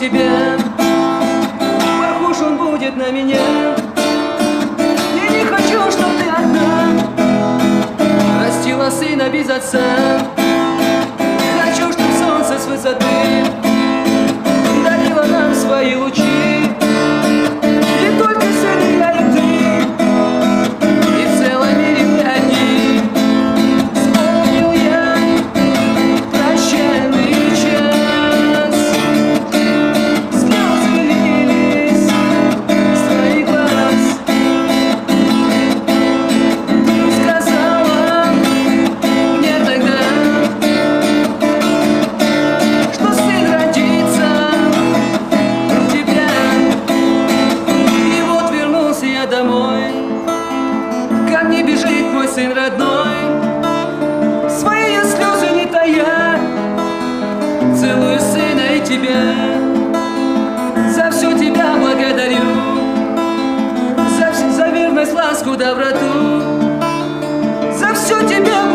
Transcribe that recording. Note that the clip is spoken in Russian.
тебе, похож он будет на меня. Я не хочу, чтоб ты одна растила сына без отца. Хочу, чтоб солнце с высоты дарило нам свои лучи. И только сын я и ты, и в целом мире мы одни. Вспомнил я прощальный час, слезы лились с твоих глаз. Ты сказала мне тогда, что сын родится у тебя. И вот вернулся я домой, ко мне бежит мой сын родной, свои слезы не тая. Целую сына и тебя, за все тебя благодарю, за верность, ласку, доброту, за все тебя